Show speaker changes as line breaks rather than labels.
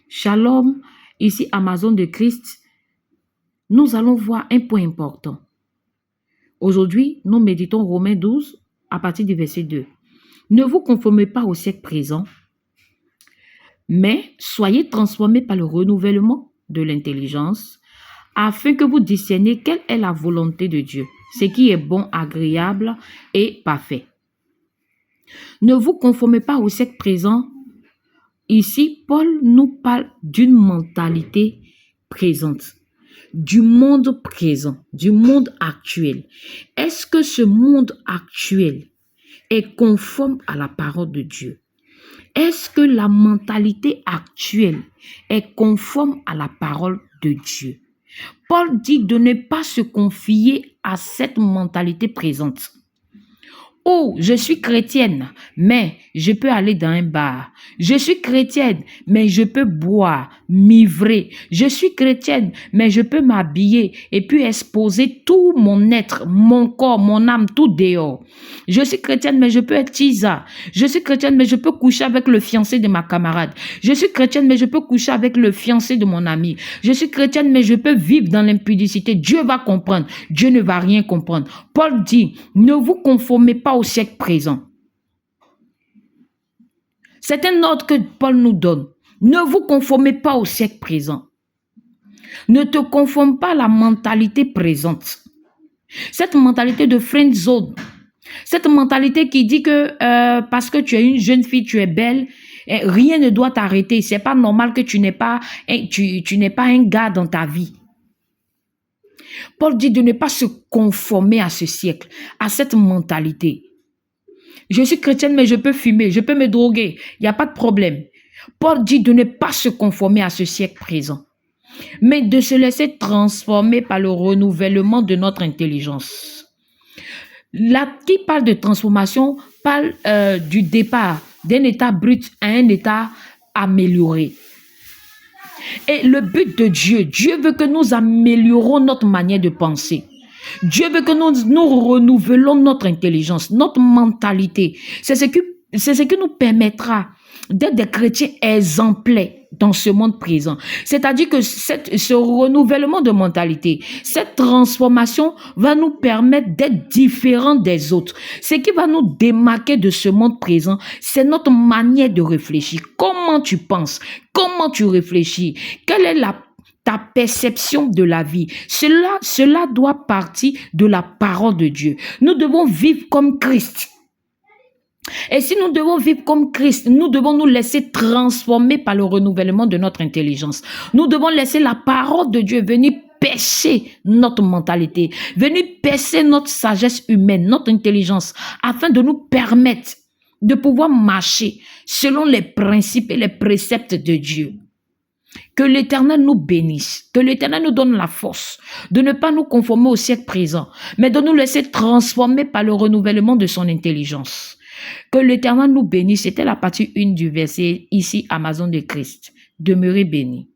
Shalom, ici Amazon de Christ. Nous allons voir un point important. Aujourd'hui, nous méditons Romains 12 à partir du verset 2. Ne vous conformez pas au siècle présent, mais soyez transformés par le renouvellement de l'intelligence, afin que vous discerniez quelle est la volonté de Dieu, ce qui est bon, agréable et parfait. Ne vous conformez pas au siècle présent. Ici, Paul nous parle d'une mentalité présente, du monde présent, du monde actuel. Est-ce que ce monde actuel est conforme à la parole de Dieu? Est-ce que la mentalité actuelle est conforme à la parole de Dieu? Paul dit de ne pas se confier à cette mentalité présente. Oh, je suis chrétienne, mais je peux aller dans un bar. Je suis chrétienne, mais je peux boire, m'ivrer. Je suis chrétienne, mais je peux m'habiller et puis exposer tout mon être, mon corps, mon âme, tout dehors. Je suis chrétienne, mais je peux être tisa. Je suis chrétienne, mais je peux coucher avec le fiancé de ma camarade. Je suis chrétienne, mais je peux coucher avec le fiancé de mon ami. Je suis chrétienne, mais je peux vivre dans l'impudicité. Dieu va comprendre. Dieu ne va rien comprendre. Paul dit, ne vous conformez pas au siècle présent. C'est un ordre que Paul nous donne. Ne vous conformez pas au siècle présent. Ne te conforme pas à la mentalité présente. Cette mentalité de friend zone. Cette mentalité qui dit que parce que tu es une jeune fille, tu es belle, rien ne doit t'arrêter. C'est pas normal que tu n'aies pas un gars dans ta vie. Paul dit de ne pas se conformer à ce siècle, à cette mentalité. Je suis chrétienne, mais je peux fumer, je peux me droguer, il n'y a pas de problème. Paul dit de ne pas se conformer à ce siècle présent, mais de se laisser transformer par le renouvellement de notre intelligence. Là, qui parle de transformation, parle du départ d'un état brut à un état amélioré. Et le but de Dieu, Dieu veut que nous améliorons notre manière de penser. Dieu veut que nous renouvelons notre intelligence, notre mentalité. C'est ce qui nous permettra d'être des chrétiens exemplaires dans ce monde présent. C'est-à-dire que ce renouvellement de mentalité, cette transformation va nous permettre d'être différents des autres. Ce qui va nous démarquer de ce monde présent, c'est notre manière de réfléchir. Comment tu penses? Comment tu réfléchis? Quelle est ta perception de la vie? Cela doit partir de la parole de Dieu. Nous devons vivre comme Christ. Et si nous devons vivre comme Christ, nous devons nous laisser transformer par le renouvellement de notre intelligence. Nous devons laisser la parole de Dieu venir percer notre mentalité, venir percer notre sagesse humaine, notre intelligence, afin de nous permettre de pouvoir marcher selon les principes et les préceptes de Dieu. Que l'Éternel nous bénisse, que l'Éternel nous donne la force de ne pas nous conformer au siècle présent, mais de nous laisser transformer par le renouvellement de son intelligence. Que l'Éternel nous bénisse. C'était la partie 1 du verset ici, Amazon de Christ. Demeurez bénis.